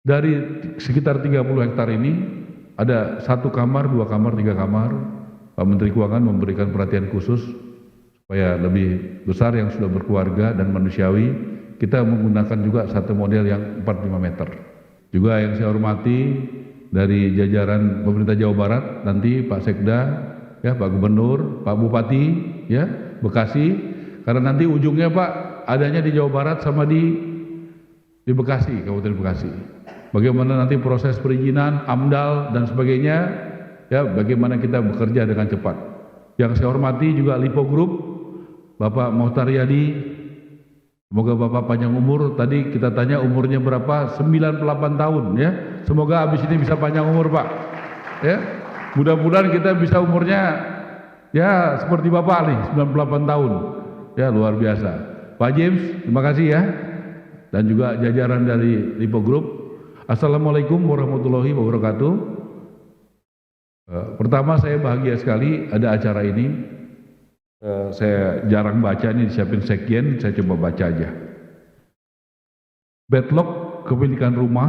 Dari sekitar 30 hektar ini ada 1 kamar, 2 kamar, 3 kamar. Pak Menteri Keuangan memberikan perhatian khusus supaya lebih besar yang sudah berkeluarga dan manusiawi. Kita menggunakan juga satu model yang 45 meter. Juga yang saya hormati dari jajaran pemerintah Jawa Barat, nanti Pak Sekda, ya Pak Gubernur, Pak Bupati, ya Bekasi, karena nanti ujungnya Pak adanya di Jawa Barat sama di Bekasi, Kabupaten Bekasi. Bagaimana nanti proses perizinan, AMDAL dan sebagainya, ya bagaimana kita bekerja dengan cepat. Yang saya hormati juga Lipo Group, Bapak Mohtar Yadi, semoga Bapak panjang umur. Tadi kita tanya umurnya berapa, 98 tahun ya. Semoga habis ini bisa panjang umur Pak. Ya, mudah-mudahan kita bisa umurnya ya seperti Bapak nih, 98 tahun. Ya luar biasa. Pak James, terima kasih ya. Dan juga jajaran dari Lipo Group. Assalamualaikum warahmatullahi wabarakatuh. Pertama saya bahagia sekali ada acara ini. Saya jarang baca, ini disiapin sekjen, saya coba baca aja. Backlog kepemilikan rumah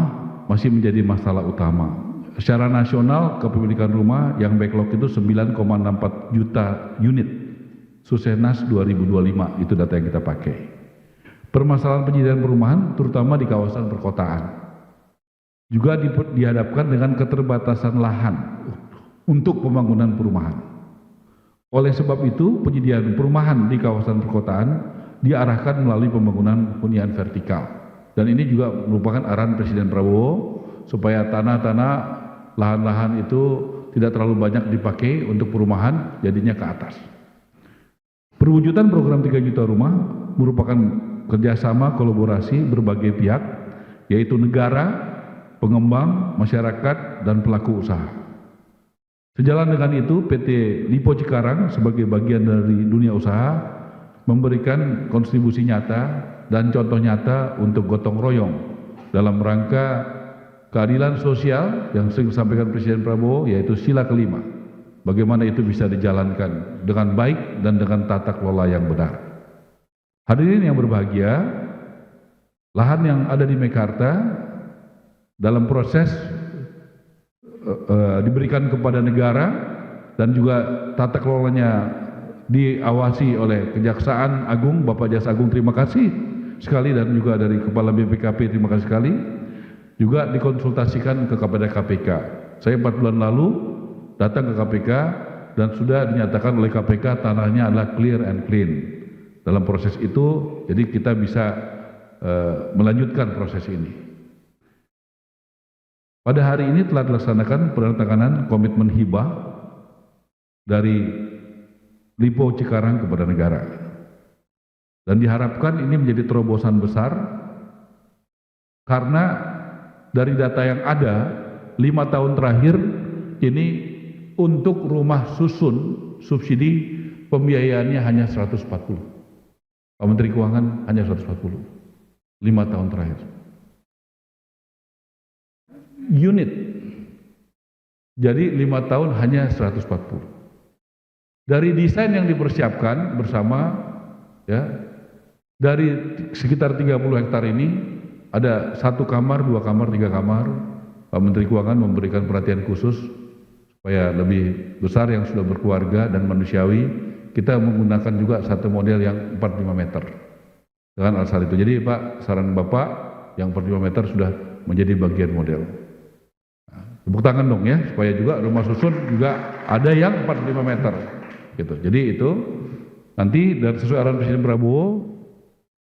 masih menjadi masalah utama. Secara nasional kepemilikan rumah yang backlog itu 9,64 juta unit. Susenas 2025 itu data yang kita pakai. Permasalahan penyediaan perumahan terutama di kawasan perkotaan. Juga dihadapkan dengan keterbatasan lahan untuk pembangunan perumahan. Oleh sebab itu, penyediaan perumahan di kawasan perkotaan diarahkan melalui pembangunan hunian vertikal. Dan ini juga merupakan arahan Presiden Prabowo supaya tanah-tanah, lahan-lahan itu tidak terlalu banyak dipakai untuk perumahan, jadinya ke atas. Perwujudan program 3 juta rumah merupakan kerjasama kolaborasi berbagai pihak, yaitu negara, pengembang, masyarakat, dan pelaku usaha. Sejalan dengan itu, PT Lipo Cikarang sebagai bagian dari dunia usaha memberikan kontribusi nyata dan contoh nyata untuk gotong royong dalam rangka keadilan sosial yang sering disampaikan Presiden Prabowo, yaitu sila kelima. Bagaimana itu bisa dijalankan dengan baik dan dengan tata kelola yang benar. Hadirin yang berbahagia, lahan yang ada di Mekarta dalam proses diberikan kepada negara dan juga tata kelolanya diawasi oleh Kejaksaan Agung, Bapak Jaksa Agung terima kasih sekali, dan juga dari Kepala BPKP terima kasih sekali, juga dikonsultasikan kepada KPK. Saya 4 bulan lalu datang ke KPK dan sudah dinyatakan oleh KPK tanahnya adalah clear and clean. Dalam proses itu, jadi kita bisa melanjutkan proses ini. Pada hari ini telah dilaksanakan penandatanganan komitmen hibah dari Lipo Cikarang kepada negara. Dan diharapkan ini menjadi terobosan besar karena dari data yang ada 5 tahun terakhir ini untuk rumah susun subsidi pembiayaannya hanya 140. Pak Menteri Keuangan hanya 140. 5 tahun terakhir. Unit. Jadi 5 tahun hanya 140. Dari desain yang dipersiapkan bersama ya, dari sekitar 30 hektar ini ada 1 kamar, 2 kamar, 3 kamar. Pak Menteri Keuangan memberikan perhatian khusus supaya lebih besar yang sudah berkeluarga dan manusiawi. Kita menggunakan juga satu model yang 45 meter. Dengan alasan itu. Jadi Pak, saran Bapak yang 45 meter sudah menjadi bagian model. Tepuk tangan dong ya, supaya juga rumah susun juga ada yang 45 meter gitu. Jadi itu nanti dari sesuai arahan Presiden Prabowo,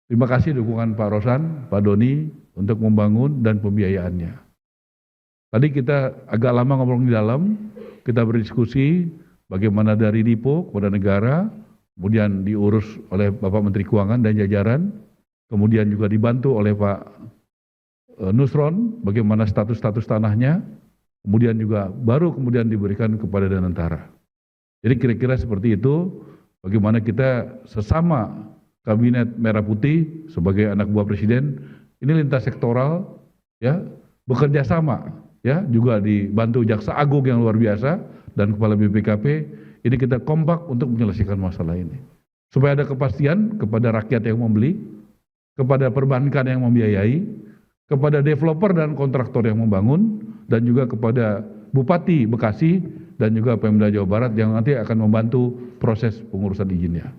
terima kasih dukungan Pak Rosan, Pak Doni untuk membangun dan pembiayaannya. Tadi kita agak lama ngomong di dalam, kita berdiskusi bagaimana dari Lipo kepada negara, kemudian diurus oleh Bapak Menteri Keuangan dan jajaran, kemudian juga dibantu oleh Pak Nusron, bagaimana status-status tanahnya, kemudian juga baru kemudian diberikan kepada Danantara. Jadi kira-kira seperti itu, bagaimana kita sesama Kabinet Merah Putih sebagai anak buah Presiden, ini lintas sektoral, ya, bekerja sama, ya, juga dibantu Jaksa Agung yang luar biasa dan Kepala BPKP, ini kita kompak untuk menyelesaikan masalah ini. Supaya ada kepastian kepada rakyat yang membeli, kepada perbankan yang membiayai, kepada developer dan kontraktor yang membangun, dan juga kepada Bupati Bekasi dan juga Pemda Jawa Barat yang nanti akan membantu proses pengurusan izinnya.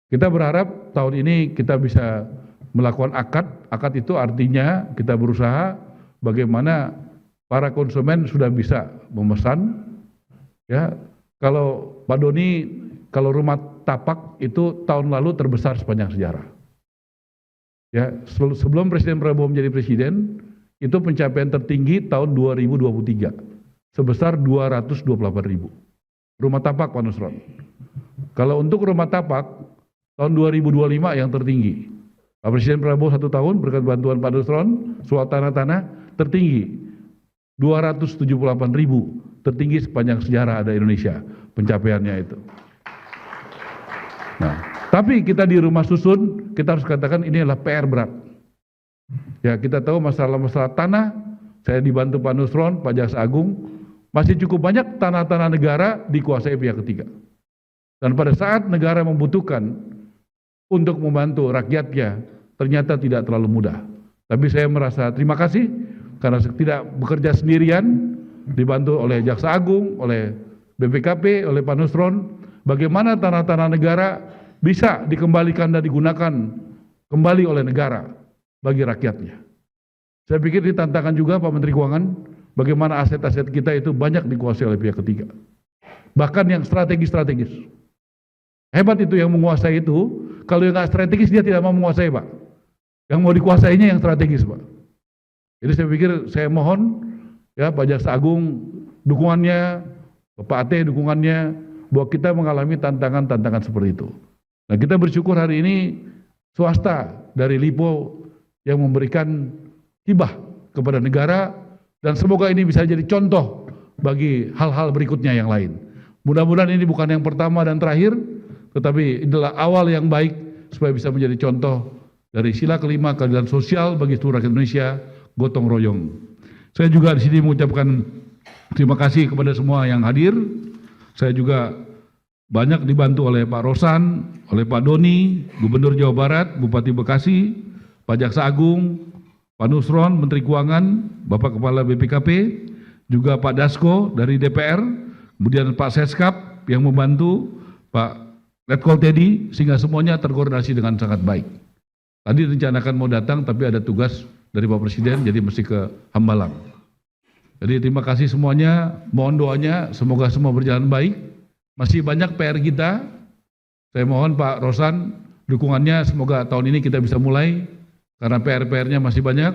Kita berharap tahun ini kita bisa melakukan akad. Akad itu artinya kita berusaha bagaimana para konsumen sudah bisa memesan. Ya, kalau Pak Doni, kalau rumah tapak itu tahun lalu terbesar sepanjang sejarah. Ya, sebelum Presiden Prabowo menjadi presiden, itu pencapaian tertinggi tahun 2023 sebesar 228.000 rumah tapak, Pak Nusron. Kalau untuk rumah tapak tahun 2025 yang tertinggi, Pak Presiden Prabowo 1 tahun berkat bantuan Pak Nusron, soal tanah-tanah tertinggi 278.000, tertinggi sepanjang sejarah ada Indonesia pencapaiannya itu. Nah, tapi kita di rumah susun, kita harus katakan ini adalah PR berat. Ya, kita tahu masalah-masalah tanah, saya dibantu Pak Nusron, Pak Jaksa Agung, masih cukup banyak tanah-tanah negara dikuasai pihak ketiga. Dan pada saat negara membutuhkan untuk membantu rakyatnya, ternyata tidak terlalu mudah. Tapi saya merasa terima kasih karena tidak bekerja sendirian, dibantu oleh Jaksa Agung, oleh BPKP, oleh Pak Nusron, bagaimana tanah-tanah negara bisa dikembalikan dan digunakan kembali oleh negara bagi rakyatnya. Saya pikir ini tantangan juga Pak Menteri Keuangan, bagaimana aset-aset kita itu banyak dikuasai oleh pihak ketiga. Bahkan yang strategis-strategis. Hebat itu yang menguasai itu, kalau yang nggak strategis dia tidak mau menguasai, Pak. Yang mau dikuasainya yang strategis, Pak. Jadi saya pikir, saya mohon ya Pak Jaksa Agung dukungannya, Pak Ate dukungannya, bahwa kita mengalami tantangan-tantangan seperti itu. Nah, kita bersyukur hari ini swasta dari LIPO yang memberikan hibah kepada negara, dan semoga ini bisa jadi contoh bagi hal-hal berikutnya yang lain. Mudah-mudahan ini bukan yang pertama dan terakhir, tetapi inilah awal yang baik supaya bisa menjadi contoh dari sila kelima keadilan sosial bagi seluruh rakyat Indonesia, gotong royong. Saya juga di sini mengucapkan terima kasih kepada semua yang hadir. Saya juga banyak dibantu oleh Pak Rosan, oleh Pak Doni, Gubernur Jawa Barat, Bupati Bekasi, Pak Jaksa Agung, Pak Nusron, Menteri Keuangan, Bapak Kepala BPKP, juga Pak Dasko dari DPR, kemudian Pak Seskap yang membantu, Pak Letkol Teddy, sehingga semuanya terkoordinasi dengan sangat baik. Tadi rencanakan mau datang, tapi ada tugas dari Pak Presiden, jadi mesti ke Hambalang. Jadi terima kasih semuanya, mohon doanya, semoga semua berjalan baik. Masih banyak PR kita, saya mohon Pak Rosan dukungannya, semoga tahun ini kita bisa mulai, karena PR-PR-nya masih banyak,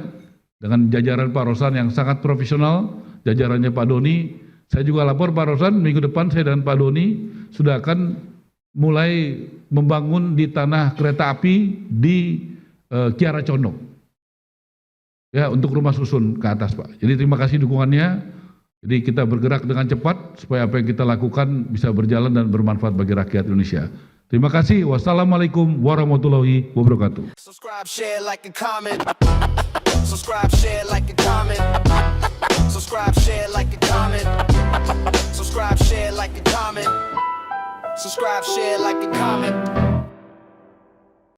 dengan jajaran Pak Rosan yang sangat profesional, jajarannya Pak Doni. Saya juga lapor Pak Rosan, minggu depan saya dan Pak Doni sudah akan mulai membangun di tanah kereta api di Kiara Condong. Ya, untuk rumah susun ke atas, Pak. Jadi terima kasih dukungannya. Jadi kita bergerak dengan cepat supaya apa yang kita lakukan bisa berjalan dan bermanfaat bagi rakyat Indonesia. Terima kasih. Wassalamualaikum warahmatullahi wabarakatuh. Subscribe, share, like, and comment. Subscribe, share, like, and comment. Subscribe, share, like, and comment. Subscribe, share, like, and comment. Subscribe, share, like, and comment.